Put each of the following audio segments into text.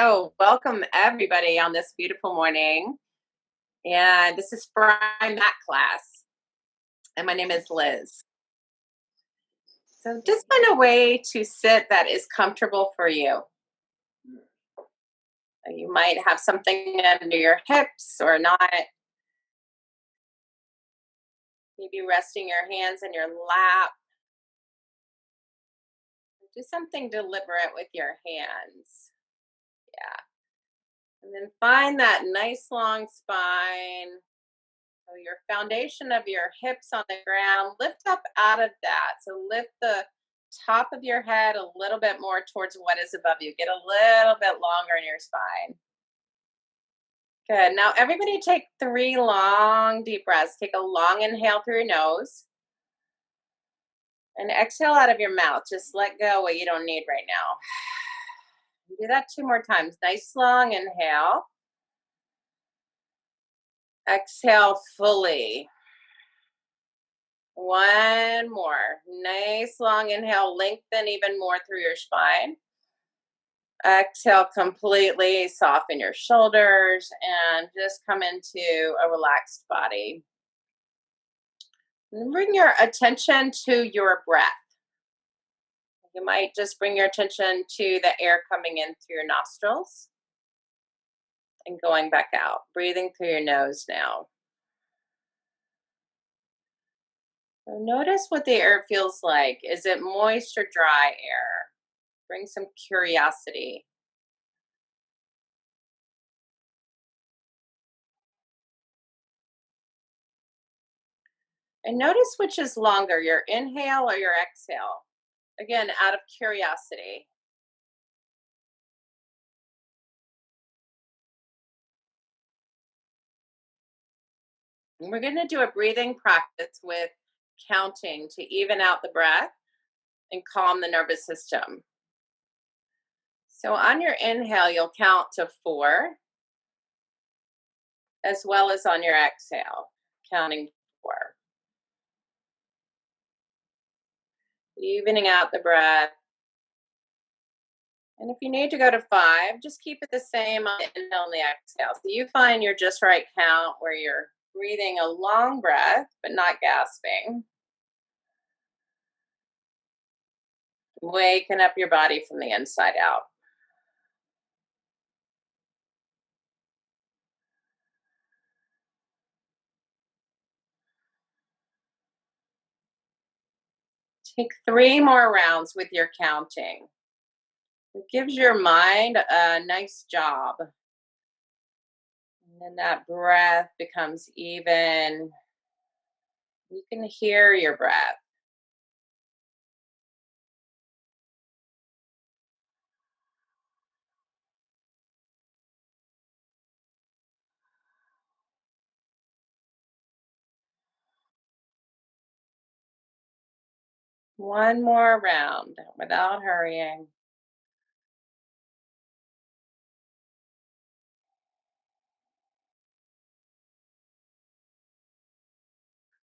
So, welcome everybody on this beautiful morning. And this is Spry Mat class. And my name is Liz. So, just find a way to sit that is comfortable for you. You might have something under your hips or not. Maybe resting your hands in your lap. Do something deliberate with your hands. Yeah. And then find that nice long spine. So your foundation of your hips on the ground, lift up out of that. So lift the top of your head a little bit more towards what is above you. Get a little bit longer in your spine. Good. Now everybody take 3 long deep breaths. Take a long inhale through your nose and exhale out of your mouth. Just let go what you don't need right now. Do that 2 more times. Nice long inhale. Exhale fully. One more. Nice long inhale. Lengthen even more through your spine. Exhale completely. Soften your shoulders and just come into a relaxed body. And bring your attention to your breath. You might just bring your attention to the air coming in through your nostrils and going back out. Breathing through your nose now. So notice what the air feels like. Is it moist or dry air? Bring some curiosity. And notice which is longer, your inhale or your exhale. Again, out of curiosity. And we're going to do a breathing practice with counting to even out the breath and calm the nervous system. So on your inhale, you'll count to 4, as well as on your exhale, counting 4. Evening out the breath. And if you need to go to 5, just keep it the same on the inhale and the exhale. So you find your just right count where you're breathing a long breath, but not gasping. Waking up your body from the inside out. Take 3 more rounds with your counting. It gives your mind a nice job. And then that breath becomes even. You can hear your breath. One more round without hurrying.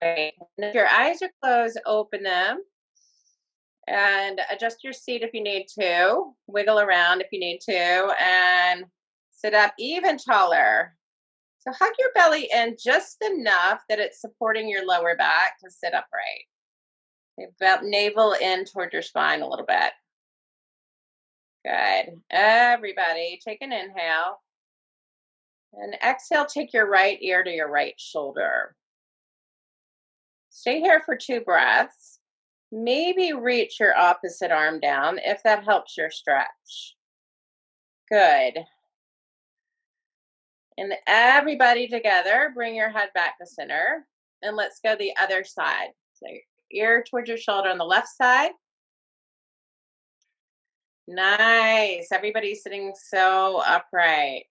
Great. And if your eyes are closed, open them and adjust your seat if you need to. Wiggle around if you need to, and sit up even taller. So hug your belly in just enough that it's supporting your lower back to sit upright. About navel in toward your spine a little bit. Good. Everybody, take an inhale. And exhale, take your right ear to your right shoulder. Stay here for 2 breaths. Maybe reach your opposite arm down if that helps your stretch. Good. And everybody together, bring your head back to center. And let's go the other side. So ear towards your shoulder on the left side. Nice. Everybody's sitting so upright.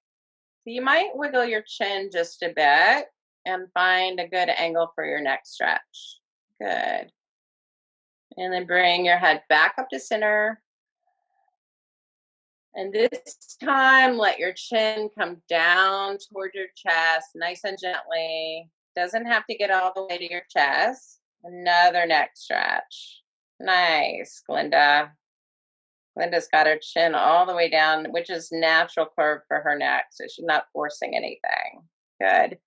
So you might wiggle your chin just a bit and find a good angle for your neck stretch. Good. And then bring your head back up to center. And this time, let your chin come down toward your chest, nice and gently. Doesn't have to get all the way to your chest. Another neck stretch. Nice, Glinda. Linda's got her chin all the way down, which is natural curve for her neck. So she's not forcing anything. Good.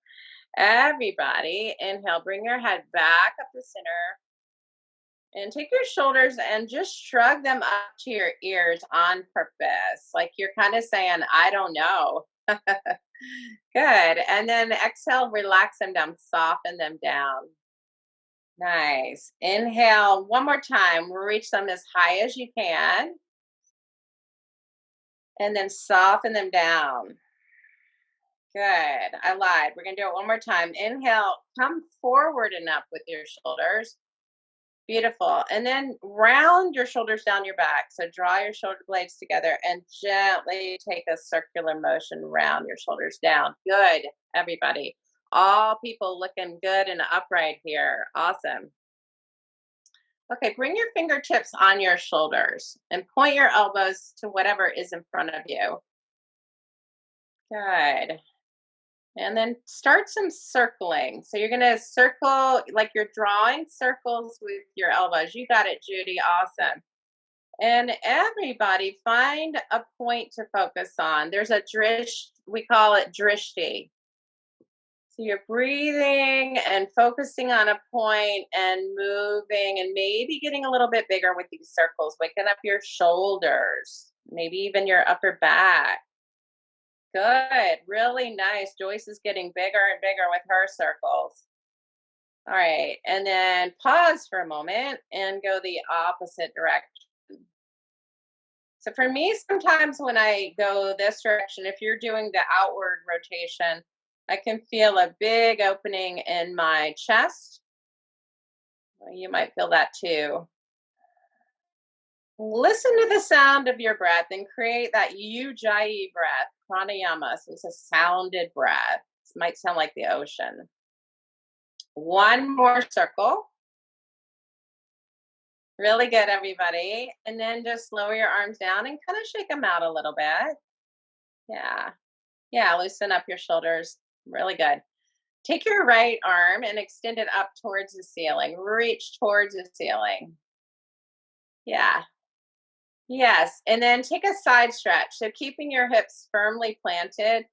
Everybody, inhale, bring your head back up the center and take your shoulders and just shrug them up to your ears on purpose. Like you're kind of saying, I don't know. Good. And then exhale, relax them down, soften them down. Nice. Inhale one more time. Reach them as high as you can. And then soften them down. Good. I lied. We're going to do it one more time. Inhale, come forward and up with your shoulders. Beautiful. And then round your shoulders down your back. So draw your shoulder blades together and gently take a circular motion round your shoulders down. Good, everybody. All people looking good and upright here. Awesome. Okay, bring your fingertips on your shoulders and point your elbows to whatever is in front of you. Good. And then start some circling. So you're going to circle like you're drawing circles with your elbows. You got it, Judy. Awesome. And everybody find a point to focus on. There's a we call it drishti. So you're breathing and focusing on a point and moving and maybe getting a little bit bigger with these circles, waking up your shoulders, maybe even your upper back. Good. Really nice. Joyce is getting bigger and bigger with her circles. All right. And then pause for a moment and go the opposite direction. So for me, sometimes when I go this direction, if you're doing the outward rotation, I can feel a big opening in my chest. Well, you might feel that too. Listen to the sound of your breath and create that ujjayi breath, pranayama. So it's a sounded breath. It might sound like the ocean. One more circle. Really good, everybody. And then just lower your arms down and kind of shake them out a little bit. Yeah. Yeah, loosen up your shoulders. Really good. Take your right arm and extend it up towards the ceiling. Reach towards the ceiling. Yeah. Yes. And then take a side stretch. So keeping your hips firmly planted,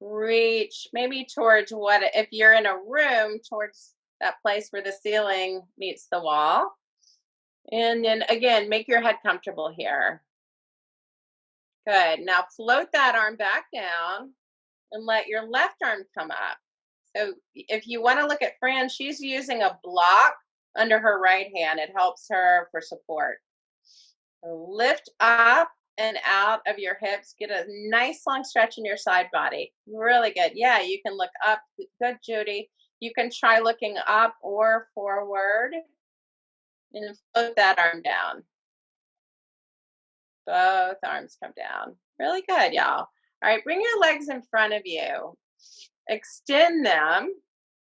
reach maybe towards if you're in a room, towards that place where the ceiling meets the wall. And then again, make your head comfortable here. Good. Now float that arm back down and let your left arm come up. So if you want to look at Fran, she's using a block under her right hand. It helps her for support. Lift up and out of your hips. Get a nice long stretch in your side body. Really good. Yeah, you can look up. Good, Judy. You can try looking up or forward and float that arm down. Both arms come down. Really good, y'all. All right, bring your legs in front of you. Extend them.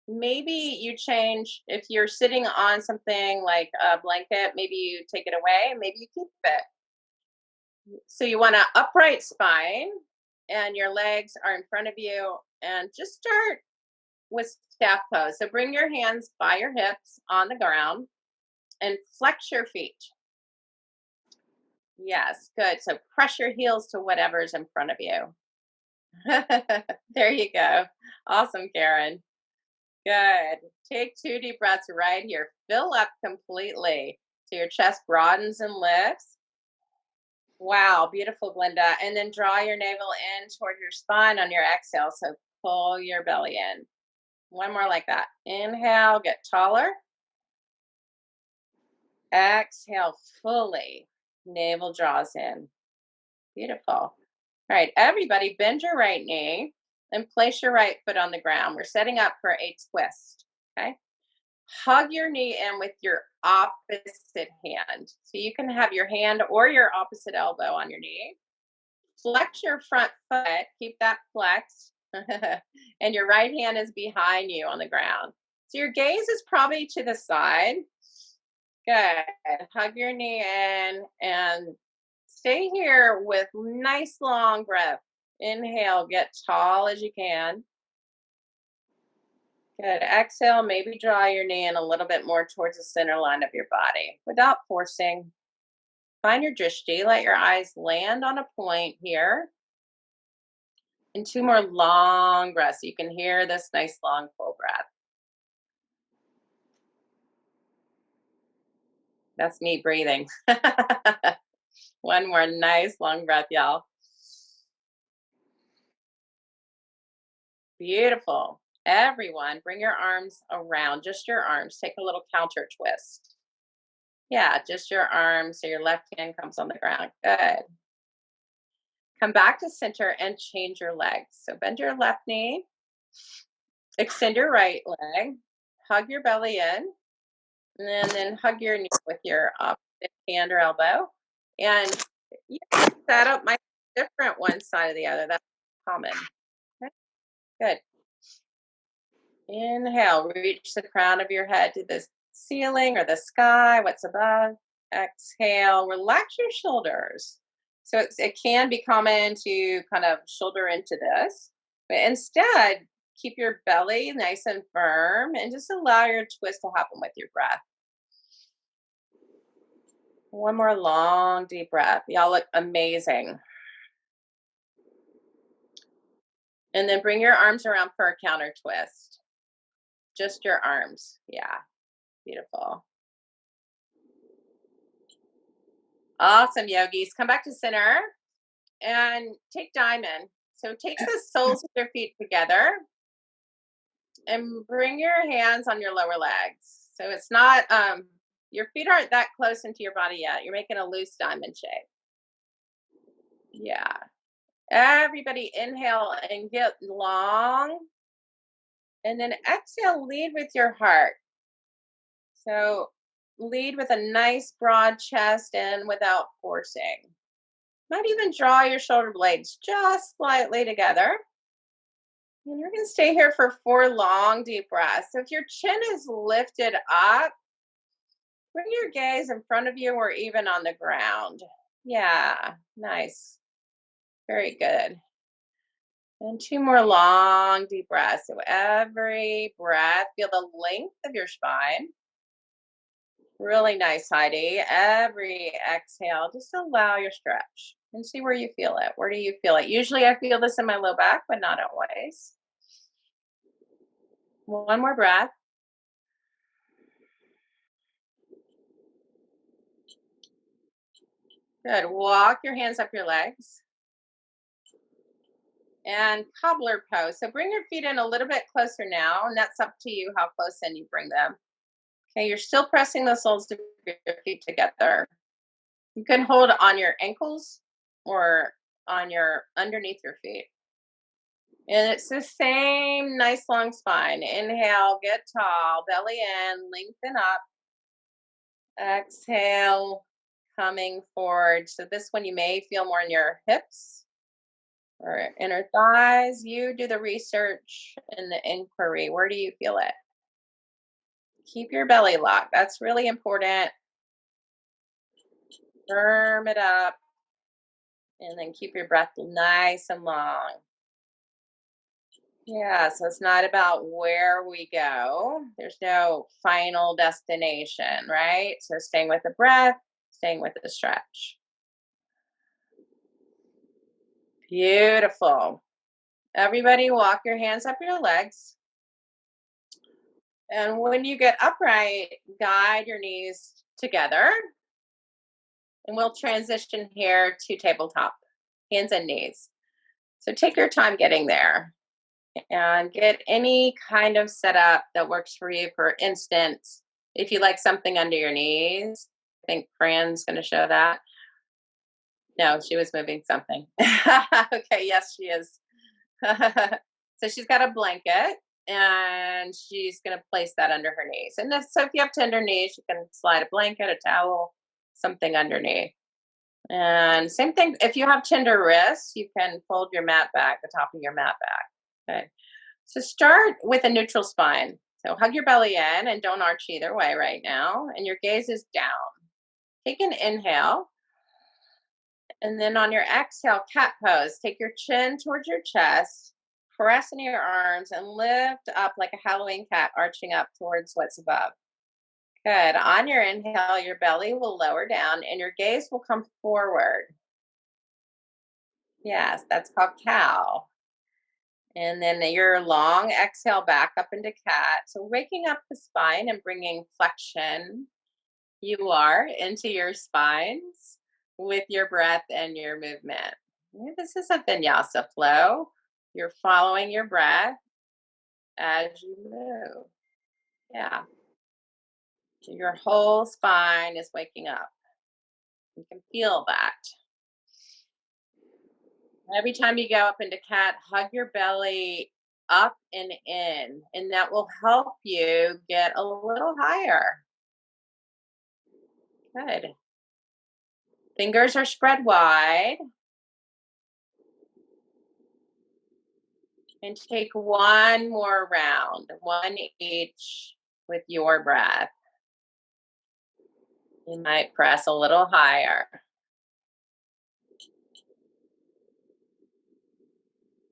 Maybe you change, if you're sitting on something like a blanket, maybe you take it away, maybe you keep it. So you want an upright spine and your legs are in front of you, and just start with staff pose. So bring your hands by your hips on the ground and flex your feet. Yes, good. So press your heels to whatever's in front of you. There you go. Awesome, Karen. Good. Take 2 deep breaths right here. Fill up completely so your chest broadens and lifts. Wow, beautiful, Glenda. And then draw your navel in toward your spine on your exhale. So pull your belly in. One more like that. Inhale, get taller. Exhale fully. Navel draws in. Beautiful. All right, everybody, bend your right knee and place your right foot on the ground. We're setting up for a twist. Okay. Hug your knee in with your opposite hand. So you can have your hand or your opposite elbow on your knee. Flex your front foot, keep that flexed. And your right hand is behind you on the ground. So your gaze is probably to the side. Good. Hug your knee in and stay here with nice long breath. Inhale, get tall as you can. Good. Exhale, maybe draw your knee in a little bit more towards the center line of your body without forcing. Find your drishti. Let your eyes land on a point here. And 2 more long breaths. You can hear this nice long full breath. That's me breathing. One more nice long breath, y'all. Beautiful. Everyone, bring your arms around, just your arms. Take a little counter twist. Yeah, just your arms so your left hand comes on the ground. Good. Come back to center and change your legs. So bend your left knee, extend your right leg, hug your belly in, and then hug your knee with your opposite hand or elbow. And you set up might be different one side or the other. That's common. Okay, good. Inhale, reach the crown of your head to the ceiling or the sky, what's above. Exhale, relax your shoulders. So it can be common to kind of shoulder into this, but instead, keep your belly nice and firm and just allow your twist to happen with your breath. One more long, deep breath. Y'all look amazing. And then bring your arms around for a counter twist. Just your arms. Yeah, beautiful. Awesome, yogis. Come back to center and take diamond. So take the soles of your feet together and bring your hands on your lower legs. So it's not, your feet aren't that close into your body yet. You're making a loose diamond shape. Yeah. Everybody inhale and get long. And then exhale, lead with your heart. So lead with a nice broad chest and without forcing. Might even draw your shoulder blades just slightly together. And you're going to stay here for 4 long, deep breaths. So if your chin is lifted up, bring your gaze in front of you or even on the ground. Yeah, nice. Very good. And 2 more long, deep breaths. So every breath, feel the length of your spine. Really nice, Heidi. Every exhale, just allow your stretch and see where you feel it. Where do you feel it? Usually I feel this in my low back, but not always. One more breath. Good. Walk your hands up your legs. And cobbler pose. So bring your feet in a little bit closer now, and that's up to you how close in you bring them. Okay, you're still pressing the soles of your feet together. You can hold on your ankles or on your underneath your feet. And it's the same nice long spine. Inhale, get tall, belly in, lengthen up. Exhale, coming forward. So this one you may feel more in your hips or inner thighs. You do the research and the inquiry. Where do you feel it? Keep your belly locked. That's really important. Firm it up. And then keep your breath nice and long. Yeah, so it's not about where we go. There's no final destination, right? So staying with the breath, staying with the stretch. Beautiful. Everybody walk your hands up your legs. And when you get upright, guide your knees together. And we'll transition here to tabletop, hands and knees. So take your time getting there and get any kind of setup that works for you. For instance, if you like something under your knees, I think Fran's going to show that. No, she was moving something. Okay, yes, she is. So she's got a blanket and she's going to place that under her knees. And so if you have tender knees, you can slide a blanket, a towel, something underneath. And same thing, if you have tender wrists, you can fold your mat back, the top of your mat back. Okay. So start with a neutral spine. So hug your belly in and don't arch either way right now. And your gaze is down. Take an inhale. And then on your exhale, cat pose. Take your chin towards your chest, press into your arms, and lift up like a Halloween cat, arching up towards what's above. Good. On your inhale, your belly will lower down and your gaze will come forward. Yes, that's called cow. And then your long exhale back up into cat. So waking up the spine and bringing flexion, you are, into your spines with your breath and your movement. Yeah, this is a vinyasa flow. You're following your breath as you move. Yeah. So your whole spine is waking up. You can feel that. Every time you go up into cat, hug your belly up and in, and that will help you get a little higher. Good. Fingers are spread wide. And take one more round, one each with your breath. You might press a little higher.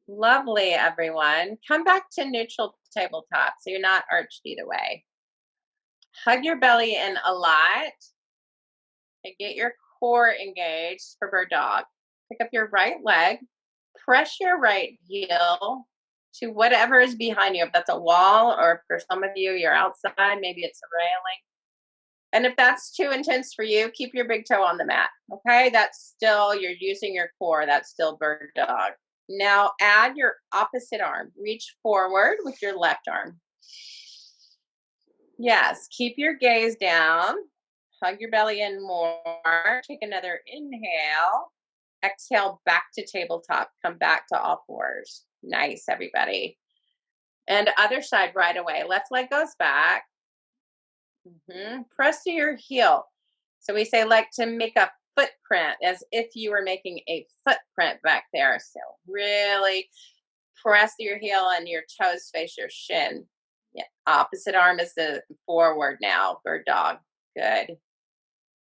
Lovely, everyone. Come back to neutral tabletop so you're not arched either way. Hug your belly in a lot and get your core engaged for bird dog. Pick up your right leg, press your right heel to whatever is behind you. If that's a wall, or for some of you, you're outside, maybe it's a railing. And if that's too intense for you, keep your big toe on the mat. Okay, that's still, you're using your core. That's still bird dog. Now add your opposite arm. Reach forward with your left arm. Yes, keep your gaze down. Hug your belly in more. Take another inhale. Exhale back to tabletop. Come back to all fours. Nice, everybody. And other side right away. Left leg goes back. Press to your heel. So we say like to make a footprint as if you were making a footprint back there. So really press your heel and your toes face your shin. Yeah. Opposite arm is the forward now. Bird dog. Good.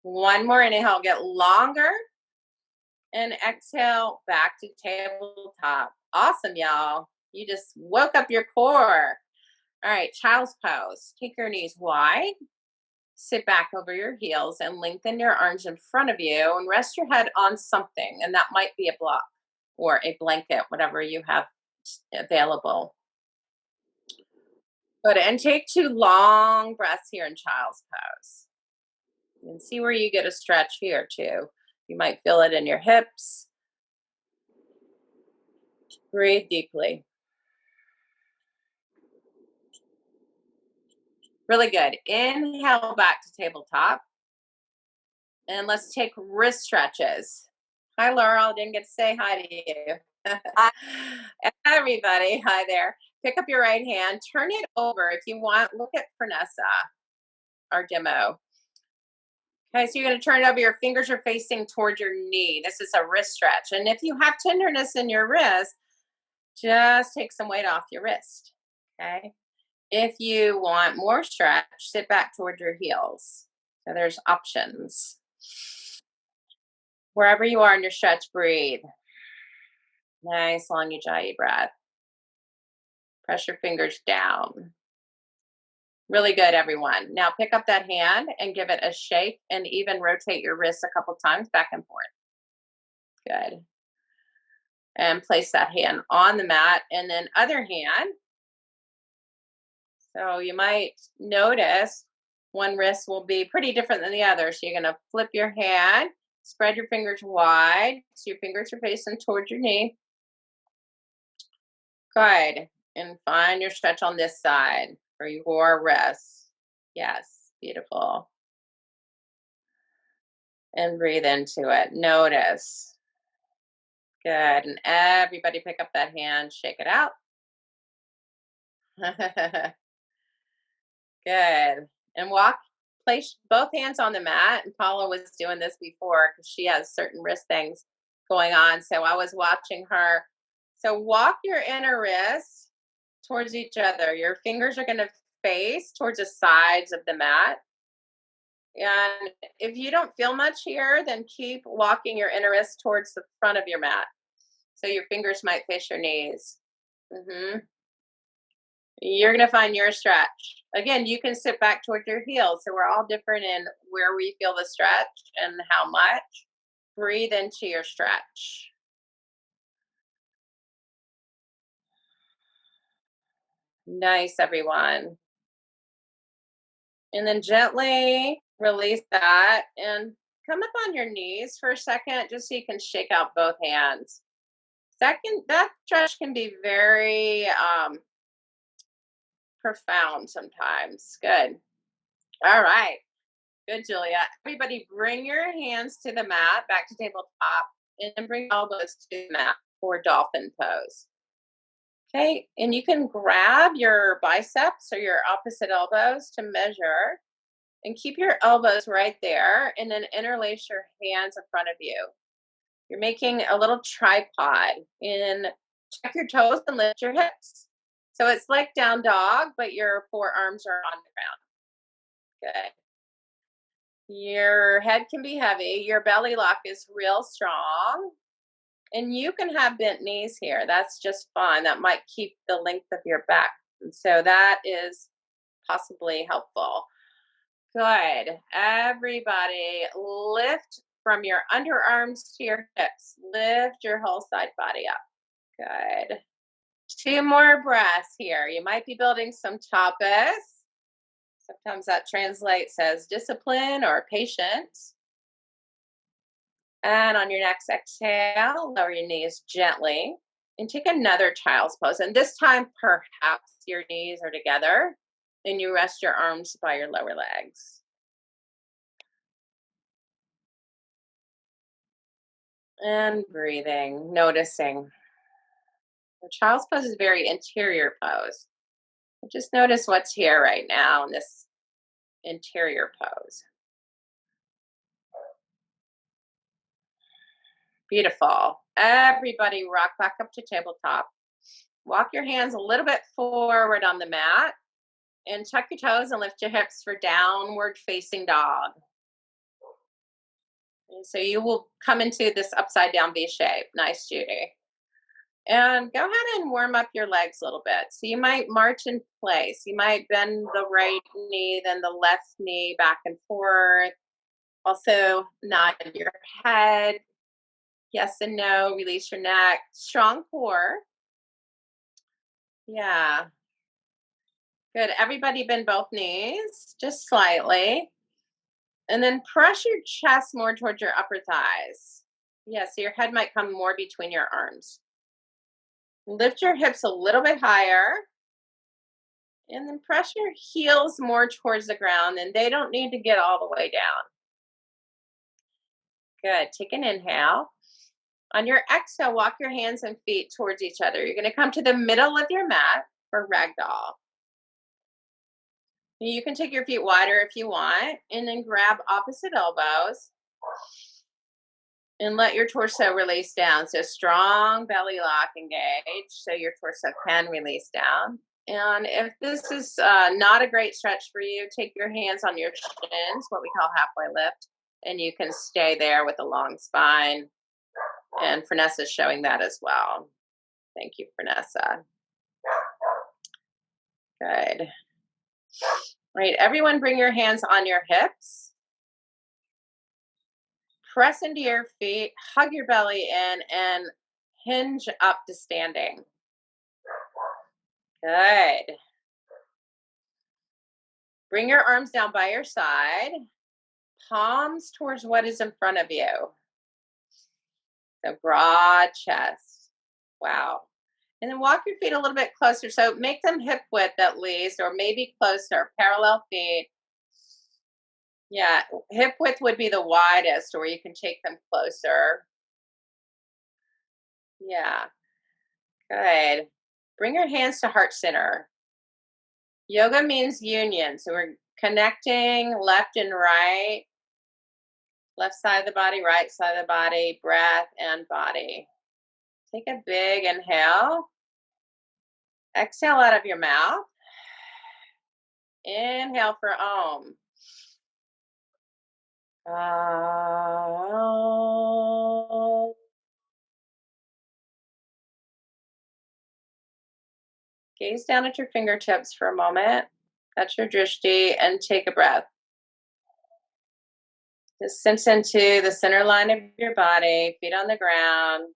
One more inhale. Get longer. And exhale back to tabletop. Awesome, y'all. You just woke up your core. All right. Child's pose. Take your knees wide. Sit back over your heels and lengthen your arms in front of you and rest your head on something. And that might be a block or a blanket, whatever you have available. Good. And take 2 long breaths here in child's pose. And see where you get a stretch here too. You might feel it in your hips. Breathe deeply. Really good. Inhale back to tabletop. And let's take wrist stretches. Hi, Laurel. Didn't get to say hi to you. Hi. Everybody, hi there. Pick up your right hand, turn it over if you want. Look at Franessa, our demo. Okay, so you're going to turn it over. Your fingers are facing toward your knee. This is a wrist stretch. And if you have tenderness in your wrist, just take some weight off your wrist. Okay. If you want more stretch, sit back toward your heels. So there's options. Wherever you are in your stretch, breathe. Nice long ujjayi breath. Press your fingers down. Really good, everyone. Now pick up that hand and give it a shake and even rotate your wrists a couple times back and forth. Good. And place that hand on the mat and then other hand. So you might notice one wrist will be pretty different than the other. So you're going to flip your hand, spread your fingers wide. So your fingers are facing towards your knee. Good. And find your stretch on this side for your wrist. Yes. Beautiful. And breathe into it. Notice. Good. And everybody pick up that hand, shake it out. Good. And place both hands on the mat. And Paula was doing this before because she has certain wrist things going on. So I was watching her. So walk your inner wrists towards each other. Your fingers are going to face towards the sides of the mat. And if you don't feel much here, then keep walking your inner wrist towards the front of your mat. So your fingers might face your knees. You're going to find your stretch. Again, you can sit back towards your heels. So we're all different in where we feel the stretch and how much. Breathe into your stretch. Nice, everyone. And then gently release that and come up on your knees for a second just so you can shake out both hands. Second, that stretch can be very profound sometimes. Good. All right. Good, Julia. Everybody, bring your hands to the mat, back to tabletop, and then bring elbows to the mat for dolphin pose. Okay, and you can grab your biceps or your opposite elbows to measure and keep your elbows right there and then interlace your hands in front of you. You're making a little tripod and check your toes and lift your hips. So it's like down dog, but your forearms are on the ground. Good. Your head can be heavy. Your belly lock is real strong. And you can have bent knees here. That's just fine. That might keep the length of your back. And so that is possibly helpful. Good. Everybody, lift from your underarms to your hips. Lift your whole side body up. Good. 2 more breaths here. You might be building some tapas. Sometimes that translates as discipline or patience. And on your next exhale, lower your knees gently and take another child's pose. And this time, perhaps your knees are together and you rest your arms by your lower legs. And breathing, noticing. The child's pose is a very interior pose. Just notice what's here right now in this interior pose. Beautiful. Everybody rock back up to tabletop. Walk your hands a little bit forward on the mat and tuck your toes and lift your hips for downward facing dog. And so you will come into this upside down V shape. Nice, Judy. And go ahead and warm up your legs a little bit. So you might march in place. You might bend the right knee, then the left knee back and forth. Also, nod your head. Yes and no. Release your neck. Strong core. Yeah. Good. Everybody bend both knees just slightly. And then press your chest more towards your upper thighs. Yeah, so your head might come more between your arms. Lift your hips a little bit higher. And then press your heels more towards the ground. And they don't need to get all the way down. Good. Take an inhale. On your exhale, walk your hands and feet towards each other. You're going to come to the middle of your mat for ragdoll. You can take your feet wider if you want, and then grab opposite elbows and let your torso release down. So strong belly lock engage so your torso can release down. And if this is not a great stretch for you, take your hands on your shins, what we call halfway lift, and you can stay there with a long spine. And Franessa is showing that as well. Thank you, Franessa. Good. All right, everyone bring your hands on your hips. Press into your feet, hug your belly in, and hinge up to standing. Good. Bring your arms down by your side, palms towards what is in front of you. So broad chest. Wow. And then walk your feet a little bit closer. So make them hip width at least, or maybe closer, parallel feet. Yeah, hip width would be the widest, or you can take them closer. Yeah, good. Bring your hands to heart center. Yoga means union. So we're connecting left and right, left side of the body, right side of the body, breath and body. Take a big inhale. Exhale out of your mouth. Inhale for Om. Gaze Gaze down at your fingertips for a moment. Touch your drishti and take a breath. Just sense into the center line of your body, feet on the ground,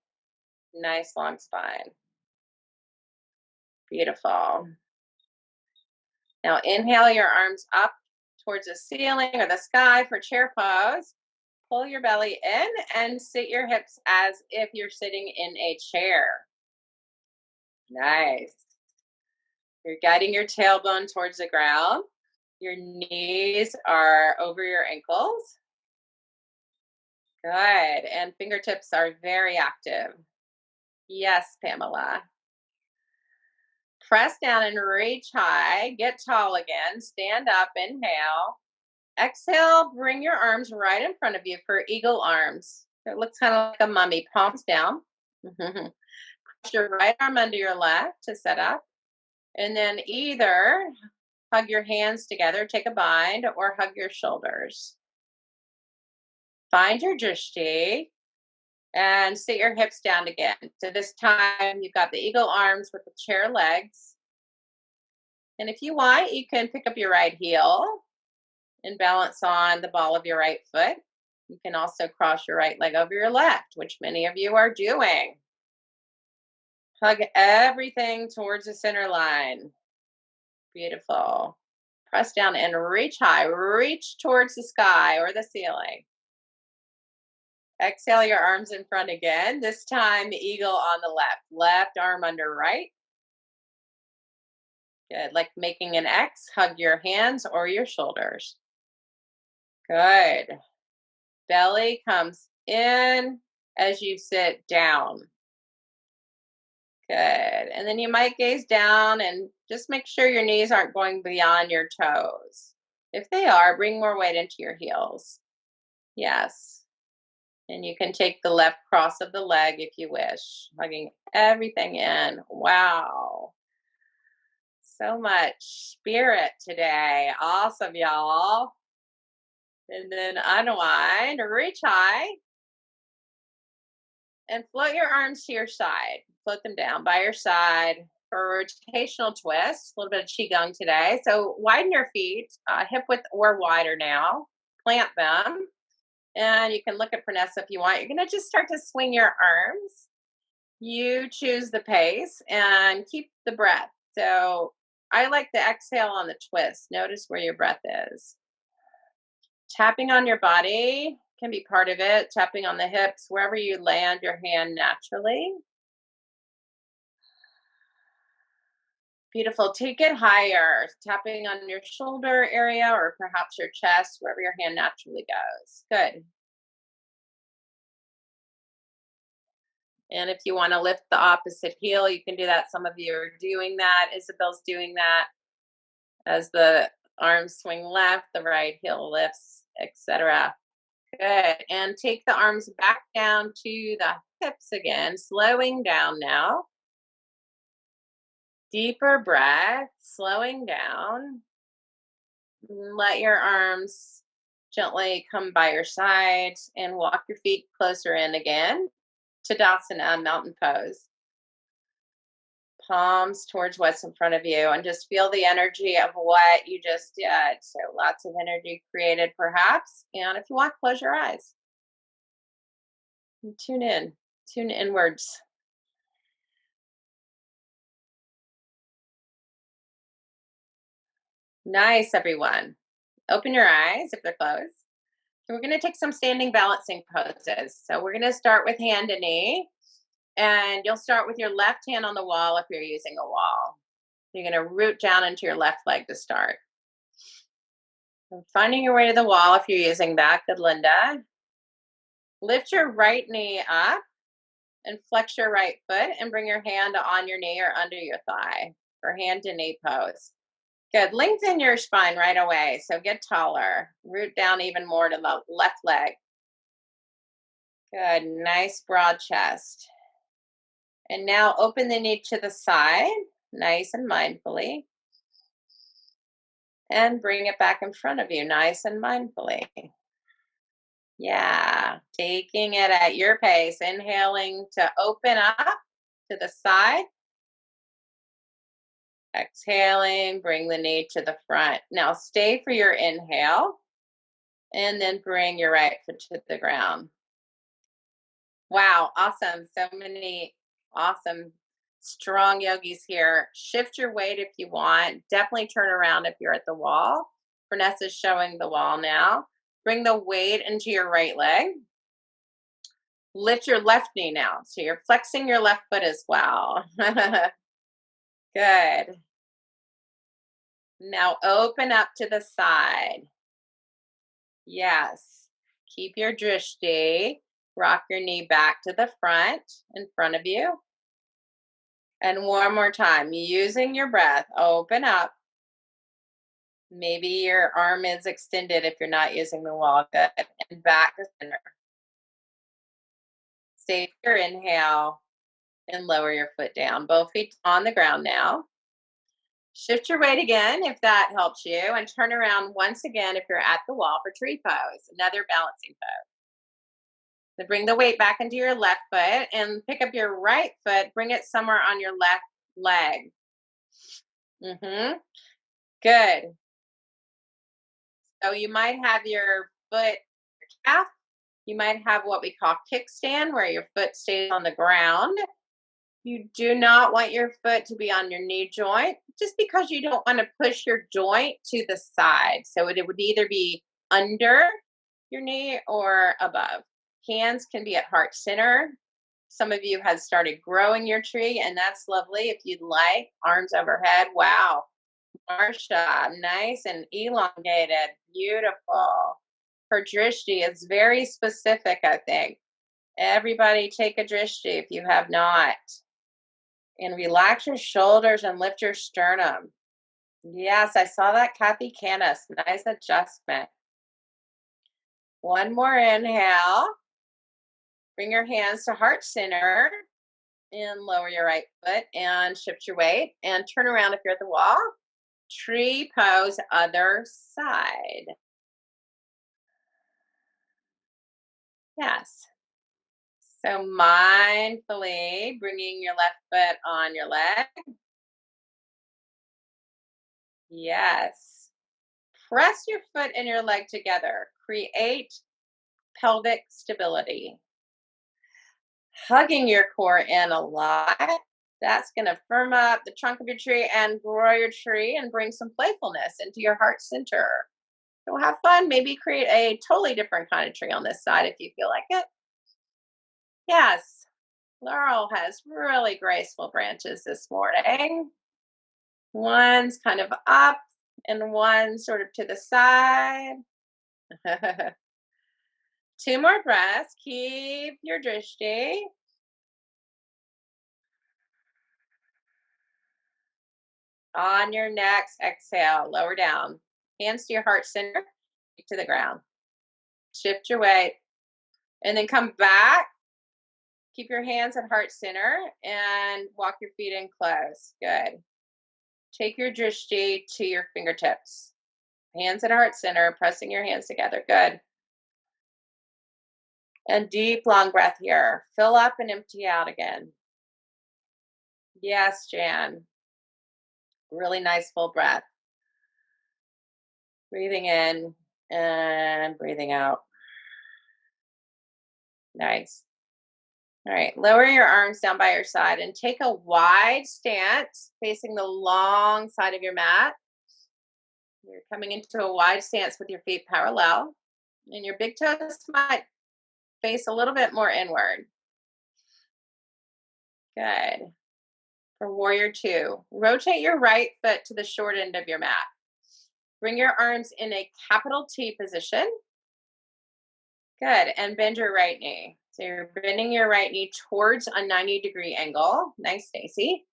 nice long spine. Beautiful. Now inhale your arms up towards the ceiling or the sky for chair pose. Pull your belly in and sit your hips as if you're sitting in a chair. Nice. You're guiding your tailbone towards the ground. Your knees are over your ankles. Good. And fingertips are very active. Yes, Pamela. Press down and reach high. Get tall again. Stand up. Inhale. Exhale. Bring your arms right in front of you for eagle arms. It looks kind of like a mummy. Palms down. Push your right arm under your left to set up. And then either hug your hands together, take a bind, or hug your shoulders. Find your drishti and sit your hips down again. So this time you've got the eagle arms with the chair legs. And if you want, you can pick up your right heel and balance on the ball of your right foot. You can also cross your right leg over your left, which many of you are doing. Hug everything towards the center line. Beautiful. Press down and reach high. Reach towards the sky or the ceiling. Exhale your arms in front again. This time, eagle on the left. Left arm under right. Good. Like making an X. Hug your hands or your shoulders. Good. Belly comes in as you sit down. Good. And then you might gaze down and just make sure your knees aren't going beyond your toes. If they are, bring more weight into your heels. Yes. And you can take the left cross of the leg if you wish, hugging everything in. Wow. So much spirit today. Awesome, y'all. And then unwind, reach high, and float your arms to your side. Float them down by your side for a rotational twist. A little bit of qigong today. So widen your feet, hip width or wider now. Plant them. And you can look at Franessa if you want. You're going to just start to swing your arms. You choose the pace and keep the breath. So I like the exhale on the twist. Notice where your breath is. Tapping on your body can be part of it. Tapping on the hips, wherever you land your hand naturally. Beautiful. Take it higher. Tapping on your shoulder area or perhaps your chest, wherever your hand naturally goes. Good. And if you want to lift the opposite heel, you can do that. Some of you are doing that. Isabel's doing that. As the arms swing left, the right heel lifts, etc. Good. And take the arms back down to the hips again, slowing down now. Deeper breath, slowing down. Let your arms gently come by your sides and walk your feet closer in again. Tadasana, mountain pose. Palms towards what's in front of you and just feel the energy of what you just did. So lots of energy created perhaps. And if you want, close your eyes. And tune inwards. Nice, everyone. Open your eyes if they're closed. So we're going to take some standing balancing poses. So we're going to start with hand to knee. And you'll start with your left hand on the wall if you're using a wall. You're going to root down into your left leg to start. And finding your way to the wall if you're using that. Good, Linda. Lift your right knee up and flex your right foot and bring your hand on your knee or under your thigh for hand to knee pose. Good. Lengthen your spine right away. So get taller. Root down even more to the left leg. Good. Nice broad chest. And now open the knee to the side, nice and mindfully. And bring it back in front of you, nice and mindfully. Yeah, taking it at your pace, inhaling to open up to the side. Exhaling, bring the knee to the front. Now stay for your inhale and then bring your right foot to the ground. Wow, awesome. So many awesome, strong yogis here. Shift your weight if you want. Definitely turn around if you're at the wall. Vanessa's showing the wall now. Bring the weight into your right leg. Lift your left knee now. So you're flexing your left foot as well. Good. Now open up to the side. Yes. Keep your drishti. Rock your knee back to the front in front of you. And one more time, using your breath, open up. Maybe your arm is extended if you're not using the wall. Good. And back to center. Save your inhale and lower your foot down. Both feet on the ground now. Shift your weight again if that helps you, and turn around once again if you're at the wall for tree pose, another balancing pose. Then bring the weight back into your left foot and pick up your right foot, bring it somewhere on your left leg. Good. So you might have your foot, your calf. You might have what we call kickstand, where your foot stays on the ground. You do not want your foot to be on your knee joint, just because you don't want to push your joint to the side. So it would either be under your knee or above. Hands can be at heart center. Some of you have started growing your tree, and that's lovely. If you'd like, arms overhead. Wow. Marsha, nice and elongated. Beautiful. Her drishti is very specific, I think. Everybody take a drishti if you have not. And relax your shoulders and lift your sternum. Yes, I saw that, Kathy Canis. Nice adjustment. One more inhale. Bring your hands to heart center and lower your right foot and shift your weight and turn around if you're at the wall. Tree pose, other side. Yes. So mindfully bringing your left foot on your leg. Yes. Press your foot and your leg together. Create pelvic stability. Hugging your core in a lot. That's going to firm up the trunk of your tree and grow your tree and bring some playfulness into your heart center. So have fun. Maybe create a totally different kind of tree on this side if you feel like it. Yes. Laurel has really graceful branches this morning. One's kind of up and one sort of to the side. Two more breaths. Keep your drishti. On your next exhale, lower down. Hands to your heart center, to the ground. Shift your weight. And then come back. Keep your hands at heart center and walk your feet in close. Good. Take your drishti to your fingertips. Hands at heart center, pressing your hands together. Good. And deep, long breath here. Fill up and empty out again. Yes, Jan. Really nice full breath. Breathing in and breathing out. Nice. All right, lower your arms down by your side and take a wide stance facing the long side of your mat. You're coming into a wide stance with your feet parallel, and your big toes might face a little bit more inward. Good. For warrior two, rotate your right foot to the short end of your mat. Bring your arms in a capital T position. Good. And bend your right knee. So you're bending your right knee towards a 90-degree angle. Nice, Stacy.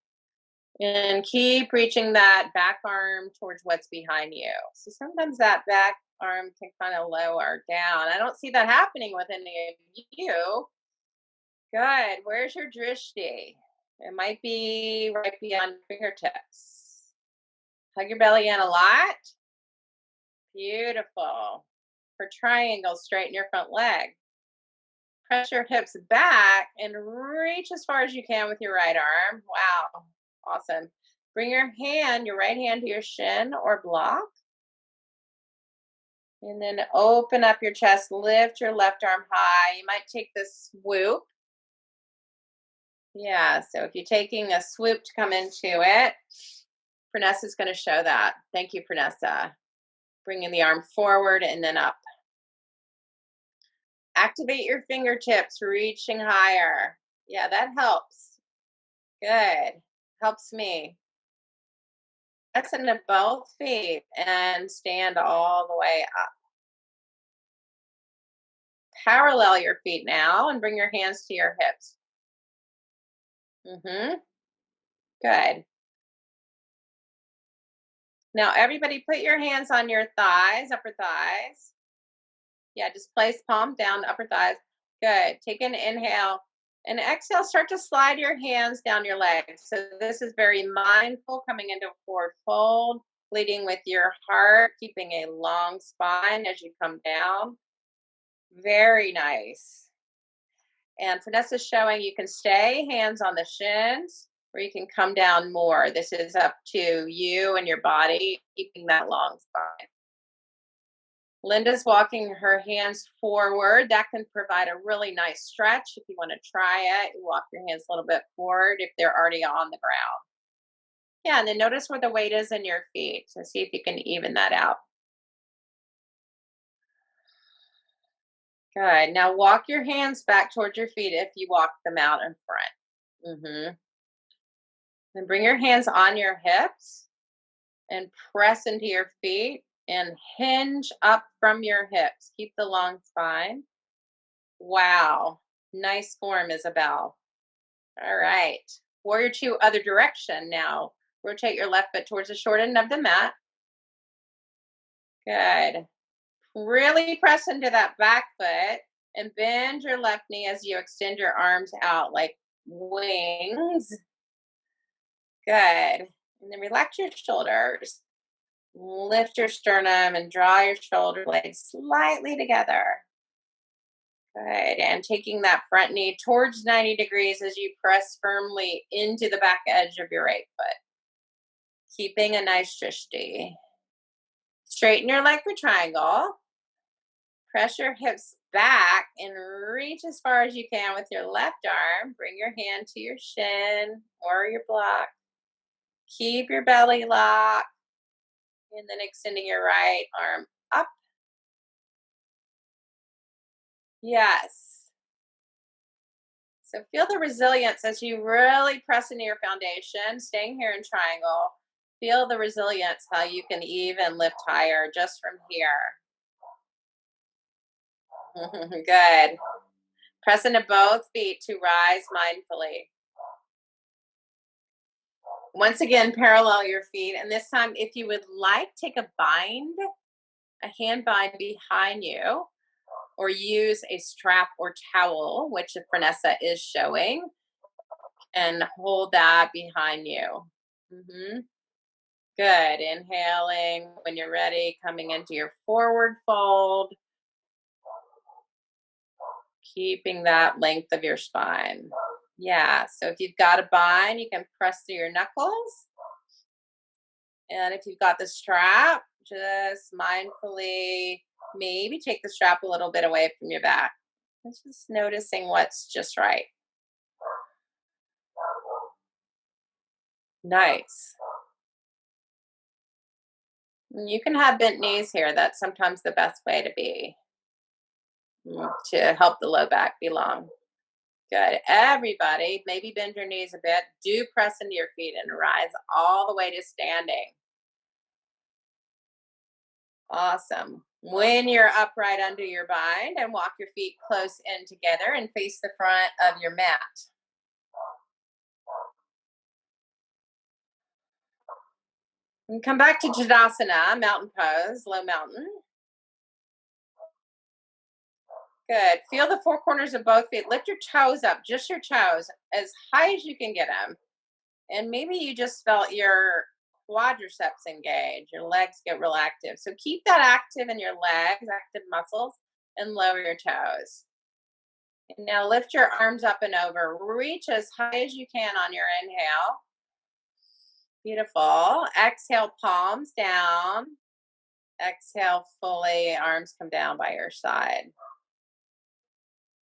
And keep reaching that back arm towards what's behind you. So sometimes that back arm can kind of lower down. I don't see that happening with any of you. Good. Where's your drishti? It might be right beyond fingertips. Hug your belly in a lot. Beautiful. For triangles, straighten your front leg. Press your hips back and reach as far as you can with your right arm. Wow. Awesome. Bring your right hand to your shin or block. And then open up your chest, lift your left arm high. You might take this swoop. Yeah, so if you're taking a swoop to come into it, Franessa's going to show that. Thank you, Franessa. Bringing the arm forward and then up. Activate your fingertips, reaching higher. Yeah, that helps. Good. Helps me. Press into both feet and stand all the way up. Parallel your feet now and bring your hands to your hips. Good. Now, everybody, put your hands on your thighs, upper thighs. Yeah, just place palm down, upper thighs. Good. Take an inhale and exhale. Start to slide your hands down your legs. So this is very mindful, coming into a forward fold, leading with your heart, keeping a long spine as you come down. Very nice. And Vanessa's showing you can stay hands on the shins, or you can come down more. This is up to you and your body, keeping that long spine. Linda's walking her hands forward. That can provide a really nice stretch. If you want to try it, you walk your hands a little bit forward if they're already on the ground. Yeah, and then notice where the weight is in your feet. So see if you can even that out. Good. Now walk your hands back towards your feet if you walk them out in front. Then bring your hands on your hips and press into your feet and hinge up from your hips. Keep the long spine. Wow. Nice form, Isabel. All right. Warrior two, other direction. Now rotate your left foot towards the short end of the mat. Good. Really press into that back foot and bend your left knee as you extend your arms out like wings. Good. And then relax your shoulders. Lift your sternum and draw your shoulder blades slightly together. Good. And taking that front knee towards 90 degrees as you press firmly into the back edge of your right foot. Keeping a nice drishti. Straighten your leg for triangle. Press your hips back and reach as far as you can with your left arm. Bring your hand to your shin or your block. Keep your belly locked. And then extending your right arm up. Yes. So feel the resilience as you really press into your foundation, staying here in triangle. Feel the resilience, how you can even lift higher just from here. Good. Press into both feet to rise mindfully. Once again, parallel your feet. And this time, if you would like, take a hand bind behind you, or use a strap or towel, which Franessa is showing, and hold that behind you. Good. Inhaling when you're ready, coming into your forward fold, keeping that length of your spine. Yeah. So if you've got a bind, you can press through your knuckles. And if you've got the strap, just mindfully maybe take the strap a little bit away from your back. Just noticing what's just right. Nice. You can have bent knees here. That's sometimes the best way to be, to help the low back be long. Good. Everybody, maybe bend your knees a bit. Do press into your feet and rise all the way to standing. Awesome. When you're upright under your bind, and walk your feet close in together and face the front of your mat. And come back to Tadasana, mountain pose, low mountain. Good. Feel the four corners of both feet. Lift your toes up, just your toes, as high as you can get them. And maybe you just felt your quadriceps engage, your legs get real active. So keep that active in your legs, active muscles, and lower your toes. And now lift your arms up and over. Reach as high as you can on your inhale. Beautiful. Exhale, palms down. Exhale fully, arms come down by your side.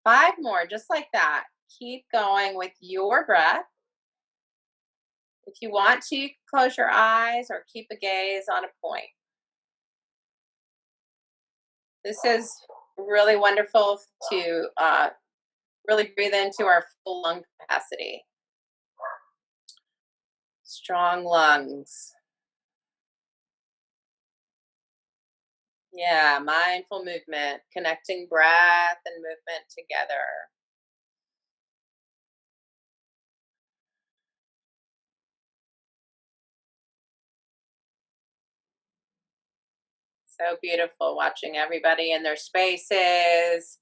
5 more, just like that. Keep going with your breath. If you want to, you can close your eyes or keep a gaze on a point. This is really wonderful to really breathe into our full lung capacity. Strong lungs. Yeah, mindful movement, connecting breath and movement together. So beautiful watching everybody in their spaces,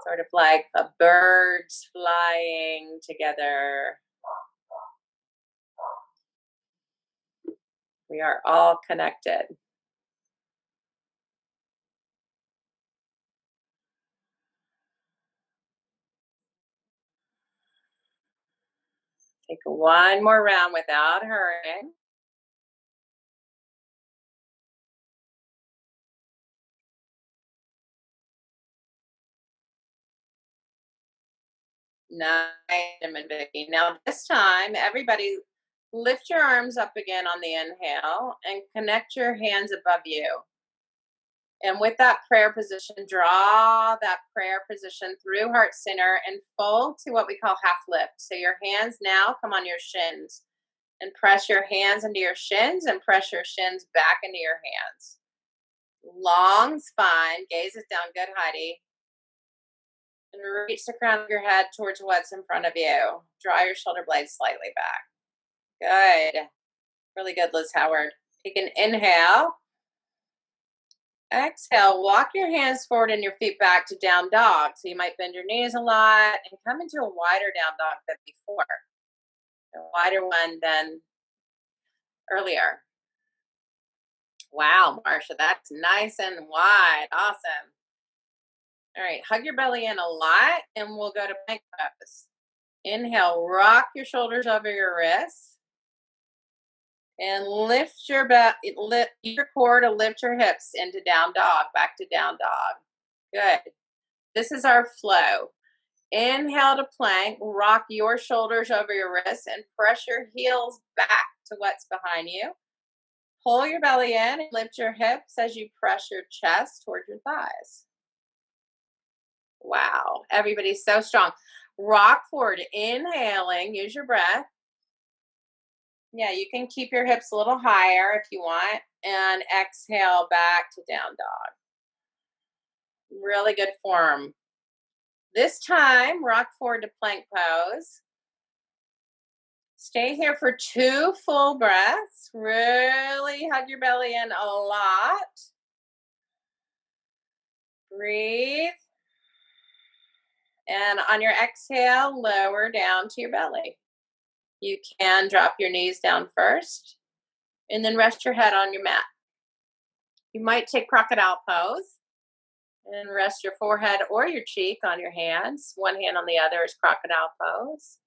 sort of like a birds flying together. We are all connected. Take one more round without hurrying. 9, and Vicky. Now this time, everybody lift your arms up again on the inhale and connect your hands above you. And with that prayer position, draw that prayer position through heart center and fold to what we call half lift. So your hands now come on your shins and press your hands into your shins and press your shins back into your hands. Long spine, gaze it down, good, Heidi. And reach the crown of your head towards what's in front of you. Draw your shoulder blades slightly back. Good. Really good, Liz Howard. Take an inhale. Exhale, walk your hands forward and your feet back to down dog. So you might bend your knees a lot and come into a wider down dog than before. A wider one than earlier. Wow, Marsha, that's nice and wide. Awesome. All right, hug your belly in a lot and we'll go to plank pose. Inhale, rock your shoulders over your wrists. And lift your lift your core to lift your hips into down dog, back to down dog. Good. This is our flow. Inhale to plank, rock your shoulders over your wrists and press your heels back to what's behind you. Pull your belly in and lift your hips as you press your chest towards your thighs. Wow, everybody's so strong. Rock forward, inhaling, use your breath. Yeah, you can keep your hips a little higher if you want, and exhale back to down dog. Really good form. This time, rock forward to plank pose. Stay here for 2 full breaths. Really hug your belly in a lot. Breathe. And on your exhale, lower down to your belly. You can drop your knees down first and then rest your head on your mat. You might take crocodile pose and rest your forehead or your cheek on your hands. One hand on the other is crocodile pose.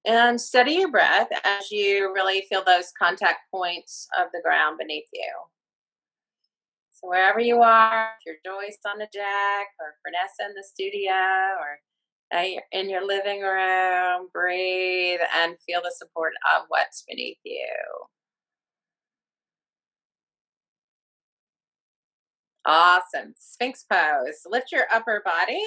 And steady your breath as you really feel those contact points of the ground beneath you. So wherever you are, if you're Joyce on the deck or Franessa in the studio or in your living room, breathe and feel the support of what's beneath you. Awesome. Sphinx pose. Lift your upper body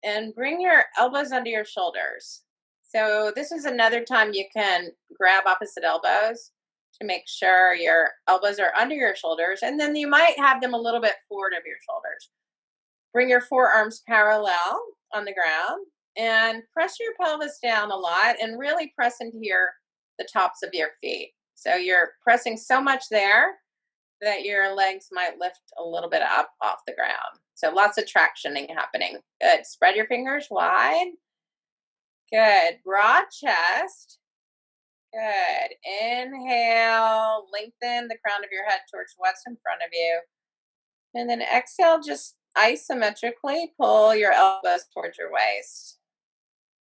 and bring your elbows under your shoulders. So this is another time you can grab opposite elbows to make sure your elbows are under your shoulders, and then you might have them a little bit forward of your shoulders. Bring your forearms parallel on the ground and press your pelvis down a lot and really press into the tops of your feet. So you're pressing so much there that your legs might lift a little bit up off the ground. So lots of tractioning happening. Good. Spread your fingers wide. Good. Broad chest. Good. Inhale. Lengthen the crown of your head towards what's in front of you. And then exhale, just isometrically pull your elbows towards your waist.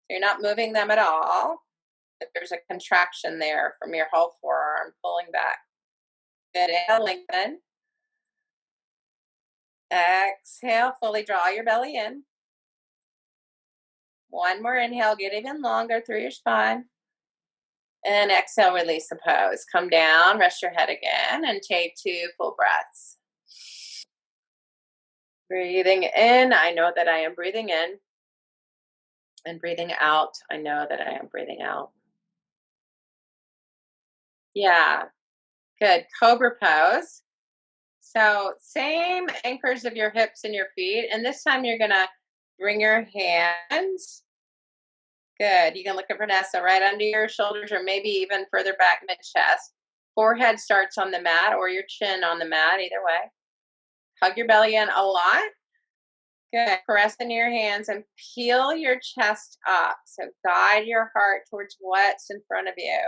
So you're not moving them at all. if there's a contraction there from your whole forearm, pulling back. Good. Inhale, lengthen. Exhale, fully draw your belly in. One more inhale, get even longer through your spine. And exhale, release the pose. Come down, rest your head again, and take 2 full breaths. Breathing in, I know that I am breathing in. And breathing out, I know that I am breathing out. Yeah, good. Cobra pose. So same anchors of your hips and your feet. And this time you're going to bring your hands. Good. You can look at Franessa right under your shoulders or maybe even further back mid chest. Forehead starts on the mat or your chin on the mat, either way. Hug your belly in a lot. Good. Press into your hands and peel your chest up. So guide your heart towards what's in front of you.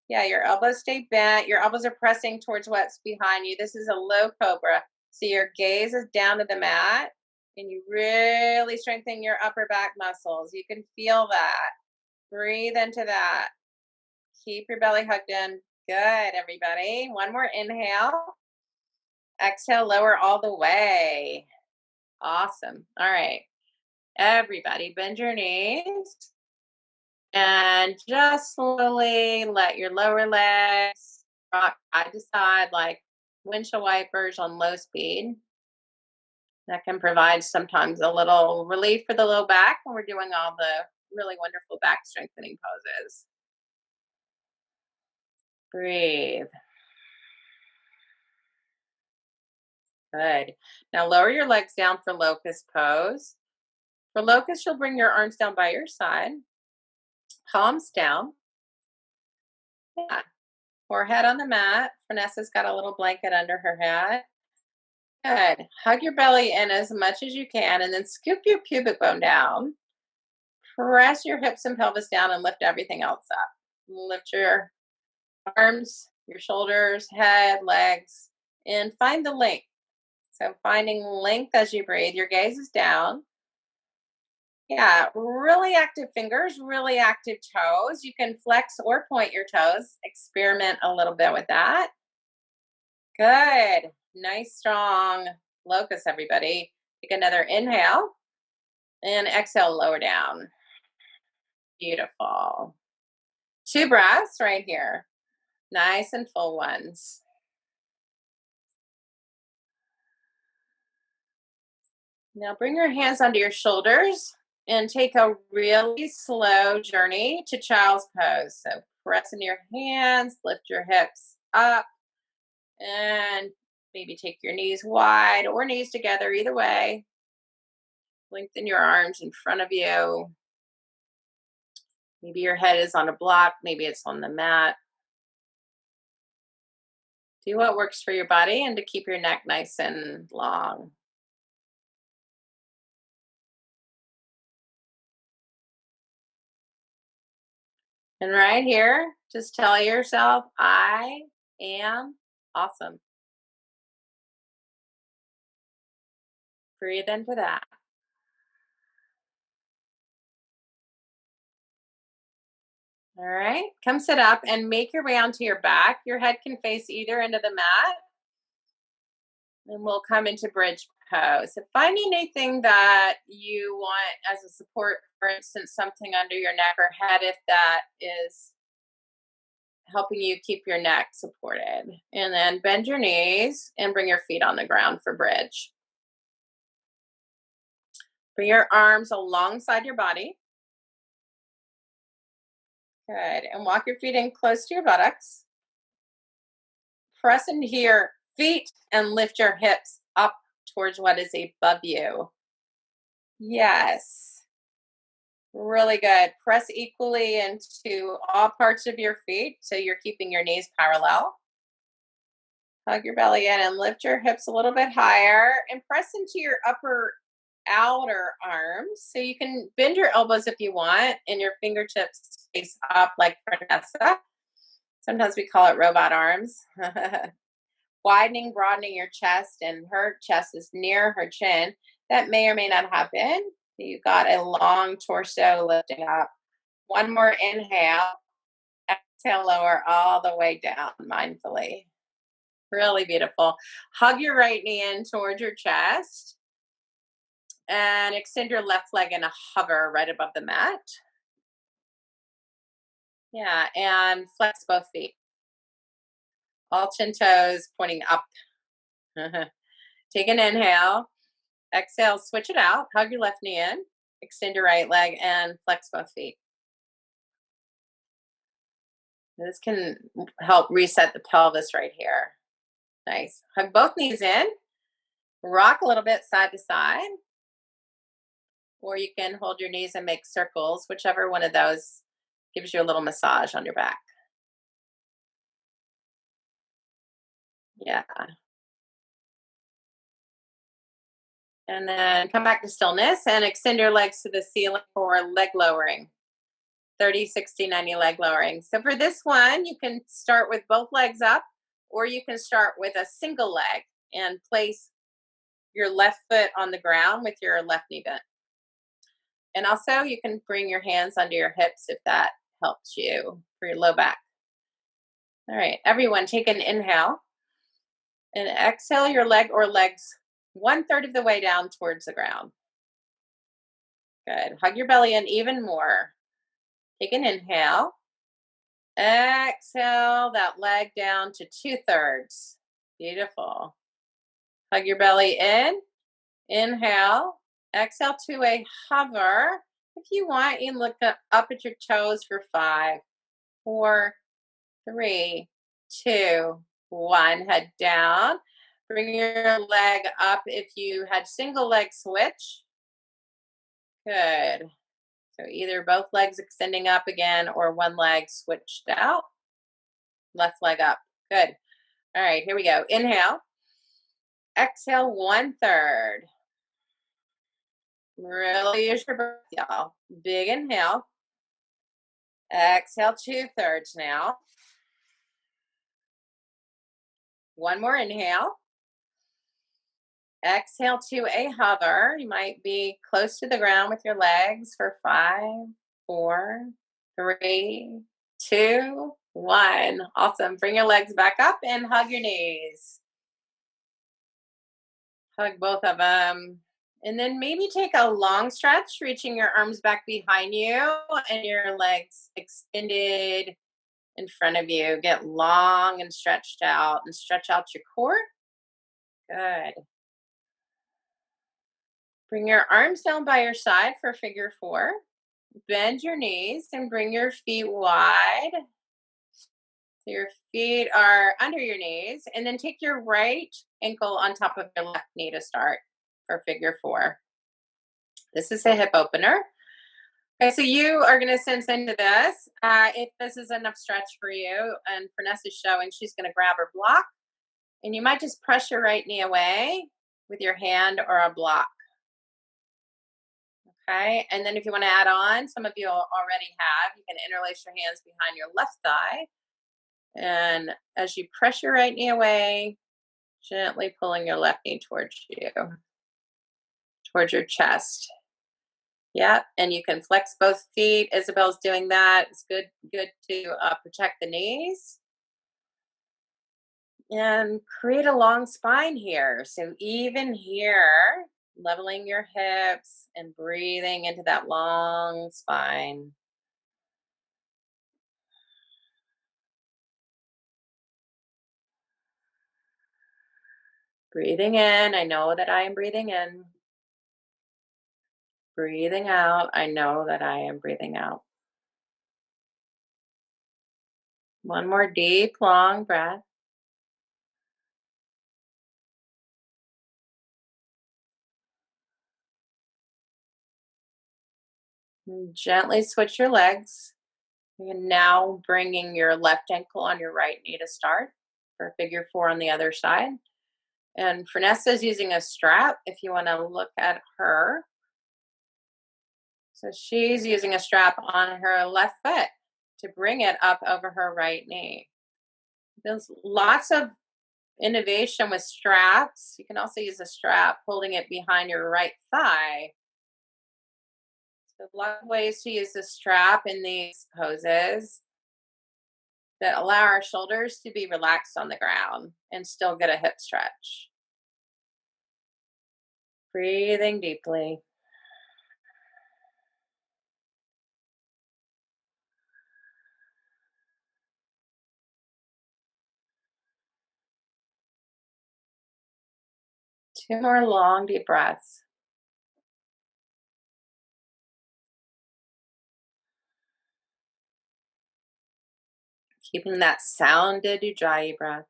Yeah, your elbows stay bent. Your elbows are pressing towards what's behind you. This is a low cobra. So your gaze is down to the mat and you really strengthen your upper back muscles. You can feel that. Breathe into that. Keep your belly hugged in. Good, everybody. One more inhale. Exhale, lower all the way. Awesome. All right. Everybody, bend your knees and just slowly let your lower legs rock side to side like windshield wipers on low speed. That can provide sometimes a little relief for the low back when we're doing all the really wonderful back strengthening poses. Breathe. Good. Now lower your legs down for locust pose. For locust, you'll bring your arms down by your side, palms down. Yeah. Forehead on the mat. Vanessa's got a little blanket under her head. Good. Hug your belly in as much as you can and then scoop your pubic bone down. Press your hips and pelvis down and lift everything else up. Lift your arms, your shoulders, head, legs, and find the length. So finding length as you breathe. Your gaze is down. Yeah, really active fingers, really active toes. You can flex or point your toes. Experiment a little bit with that. Good. Nice, strong locust, everybody. Take another inhale and exhale, lower down. Beautiful. 2 breaths right here. Nice and full ones. Now bring your hands under your shoulders and take a really slow journey to child's pose. So press into your hands, lift your hips up, and maybe take your knees wide or knees together, either way. Lengthen your arms in front of you. Maybe your head is on a block, maybe it's on the mat. Do what works for your body and to keep your neck nice and long. And right here, just tell yourself, I am awesome. Breathe into that. All right, come sit up and make your way onto your back. Your head can face either end of the mat. And we'll come into bridge pose. So finding anything that you want as a support, for instance, something under your neck or head, if that is helping you keep your neck supported. And then bend your knees and bring your feet on the ground for bridge. Bring your arms alongside your body. Good. And walk your feet in close to your buttocks. Press into your feet and lift your hips up towards what is above you. Yes. Really good. Press equally into all parts of your feet so you're keeping your knees parallel. Hug your belly in and lift your hips a little bit higher and press into your upper outer arms. So you can bend your elbows if you want and your fingertips face up like Franessa. Sometimes we call it robot arms. Widening, broadening your chest, and her chest is near her chin. That may or may not happen. You've got a long torso lifting up. One more inhale. exhale, lower all the way down mindfully. Really beautiful. Hug your right knee in towards your chest and extend your left leg in a hover right above the mat. Yeah, and flex both feet. All 10 toes pointing up. Take an inhale. Exhale, switch it out. Hug your left knee in. Extend your right leg and flex both feet. This can help reset the pelvis right here. Nice. Hug both knees in. Rock a little bit side to side. Or you can hold your knees and make circles, whichever one of those gives you a little massage on your back. Yeah. And then come back to stillness and extend your legs to the ceiling for leg lowering. 30, 60, 90 leg lowering. So for this one, you can start with both legs up, or you can start with a single leg and place your left foot on the ground with your left knee bent. And also you can bring your hands under your hips if that helps you for your low back. All right, everyone take an inhale and exhale your leg or legs 1/3 of the way down towards the ground. Good. Hug your belly in even more. Take an inhale. Exhale that leg down to 2/3. Beautiful. Hug your belly in. Inhale. Exhale to a hover. If you want, you can look up at your toes for 5, 4, 3, 2, 1. Head down. Bring your leg up if you had single leg switch. Good. So either both legs extending up again or one leg switched out. Left leg up. Good. All right, here we go. Inhale. Exhale 1/3. Really use your breath, y'all. Big inhale. Exhale 2/3 now. One more inhale. Exhale to a hover. You might be close to the ground with your legs for 5, 4, 3, 2, 1. Awesome. Bring your legs back up and hug your knees. Hug both of them. And then maybe take a long stretch, reaching your arms back behind you and your legs extended in front of you. Get long and stretched out and stretch out your core. Good. Bring your arms down by your side for figure 4. Bend your knees and bring your feet wide. So your feet are under your knees. And then take your right ankle on top of your left knee to start for figure 4. This is a hip opener. Okay, so you are going to sense into this. If this is enough stretch for you, and Franessa's showing, she's going to grab her block. And you might just press your right knee away with your hand or a block. Okay, and then if you want to add on, some of you already have, you can interlace your hands behind your left thigh. And as you press your right knee away, gently pulling your left knee towards you, towards your chest. Yep, and you can flex both feet. Isabel's doing that. It's good to protect the knees. And create a long spine here. So even here, leveling your hips and breathing into that long spine. Breathing in, I know that I am breathing in. Breathing out, I know that I am breathing out. One more deep, long breath. And gently switch your legs. And now bringing your left ankle on your right knee to start for figure 4 on the other side. And Franessa is using a strap if you want to look at her. So she's using a strap on her left foot to bring it up over her right knee. There's lots of innovation with straps. You can also use a strap holding it behind your right thigh. So a lot of ways to use the strap in these poses. that allow our shoulders to be relaxed on the ground and still get a hip stretch. Breathing deeply. Two more long, deep breaths. Keeping that sounded ujjayi breath.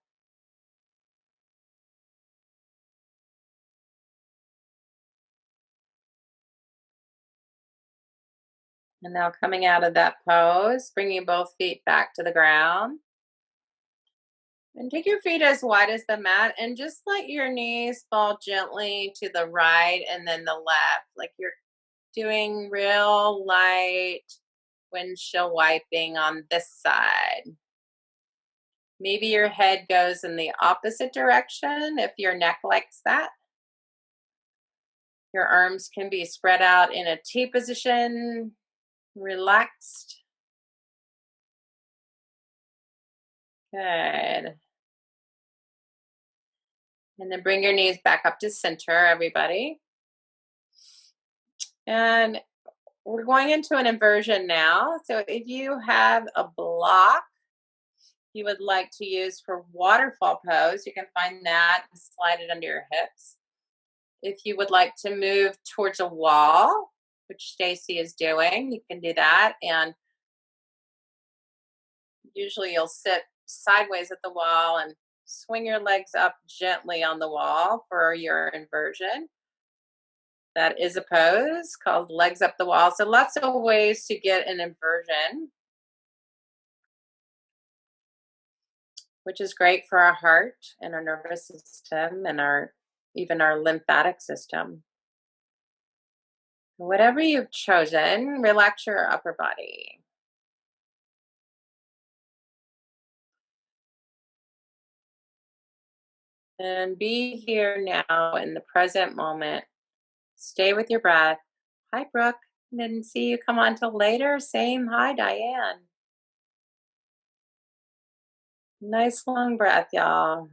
And now coming out of that pose, bringing both feet back to the ground. And take your feet as wide as the mat and just let your knees fall gently to the right and then the left, like you're doing real light windshield wiping on this side. Maybe your head goes in the opposite direction if your neck likes that. Your arms can be spread out in a T position, relaxed. Good. And then bring your knees back up to center, everybody. And we're going into an inversion now. So if you have a block you would like to use for waterfall pose, you can find that and slide it under your hips. If you would like to move towards a wall, which Stacy is doing, you can do that. And usually you'll sit sideways at the wall and swing your legs up gently on the wall for your inversion. That is a pose called legs up the wall. So lots of ways to get an inversion, which is great for our heart and our nervous system and even our lymphatic system. Whatever you've chosen, relax your upper body. And be here now in the present moment. Stay with your breath. Hi, Brooke. Didn't see you come on till later. Same. Hi, Diane. Nice long breath, y'all.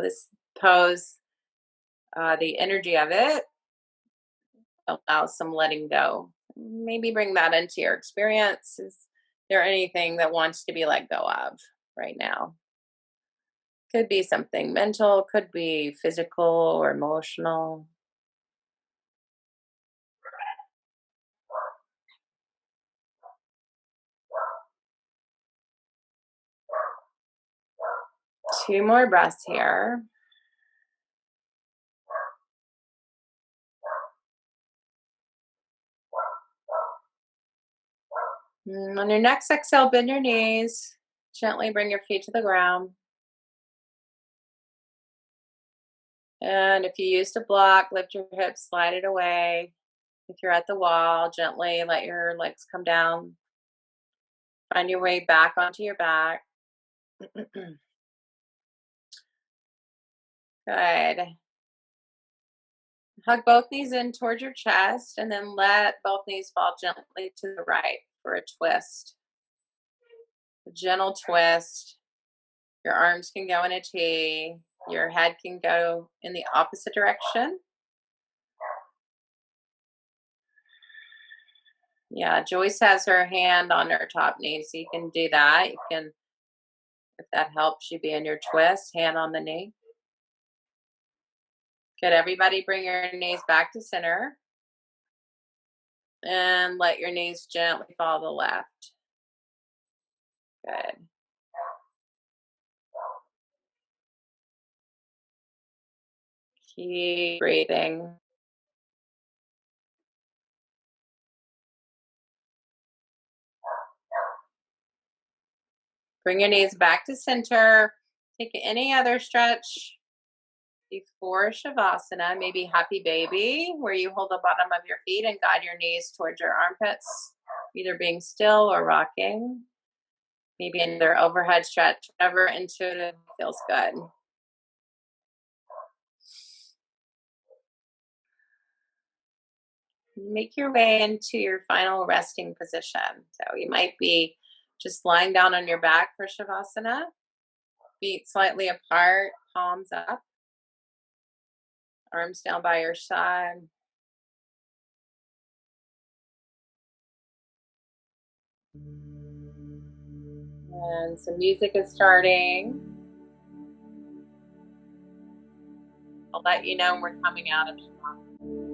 This pose, the energy of it allows some letting go. Maybe bring that into your experience. Is there anything that wants to be let go of right now? Could be something mental, could be physical or emotional. Two more breaths here. On your next exhale, bend your knees. Gently bring your feet to the ground. And if you used a block, lift your hips, slide it away. If you're at the wall, gently let your legs come down. Find your way back onto your back. Good. Hug both knees in towards your chest and then let both knees fall gently to the right for a twist. A gentle twist. Your arms can go in a T. Your head can go in the opposite direction. Yeah, Joyce has her hand on her top knee, so you can do that. You can, if that helps you be in your twist, hand on the knee. Good. Everybody bring your knees back to center. And let your knees gently fall to the left. Good. Keep breathing. Bring your knees back to center. Take any other stretch before Shavasana, maybe Happy Baby, where you hold the bottom of your feet and guide your knees towards your armpits, either being still or rocking. Maybe another overhead stretch, whatever intuitive feels good. Make your way into your final resting position. So you might be just lying down on your back for Shavasana, feet slightly apart, palms up, arms down by your side. And some music is starting. I'll let you know when we're coming out of Shavasana.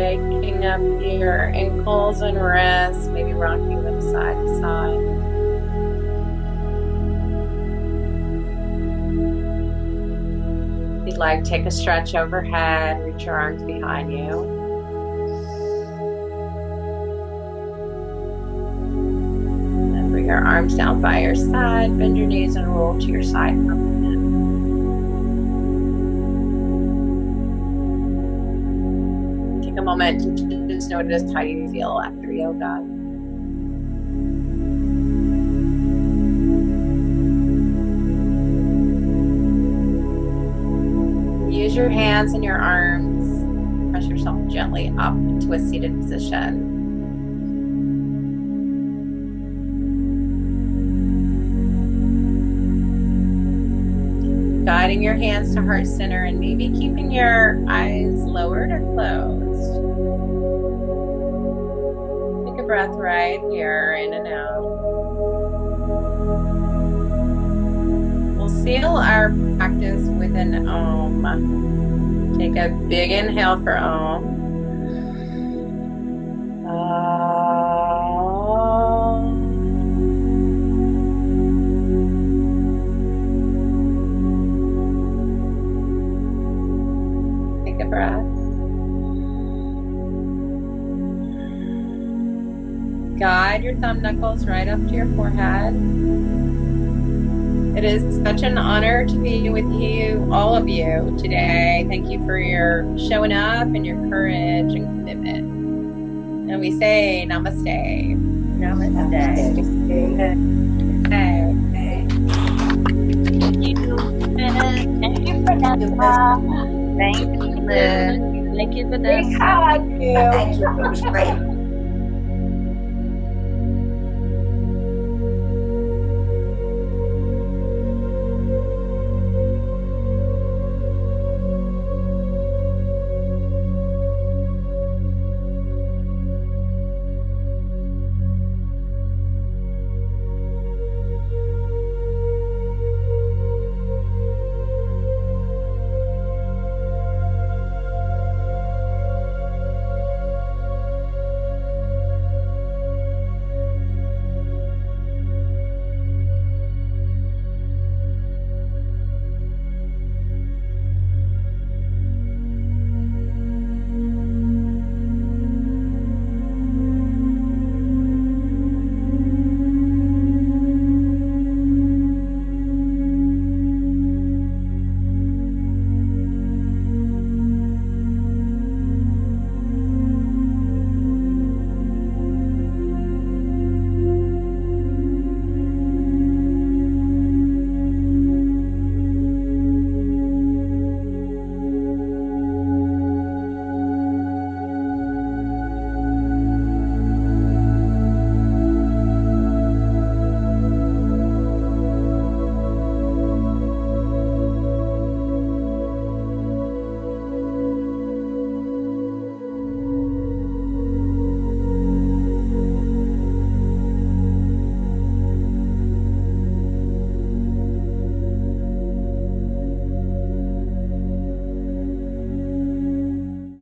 waking up your ankles and wrists, maybe rocking them side to side. If you'd like, take a stretch overhead, reach your arms behind you. And bring your arms down by your side, bend your knees and roll to your side for a minute. Take a moment to just notice how you feel after yoga. Use your hands and your arms. Press yourself gently up to a seated position. Guiding your hands to heart center and maybe keeping your eyes lowered or closed. Take a breath right here, in and out. We'll seal our practice with an Om. Take a big inhale for Om. Take a breath. Guide your thumb knuckles right up to your forehead. It is such an honor to be with you, all of you, today. Thank you for your showing up and your courage and commitment. And we say namaste. Namaste. Hey. Thank you. Thank you, Franessa. Thank you, Liz. Thank you, Vanessa. Thank you. It was great.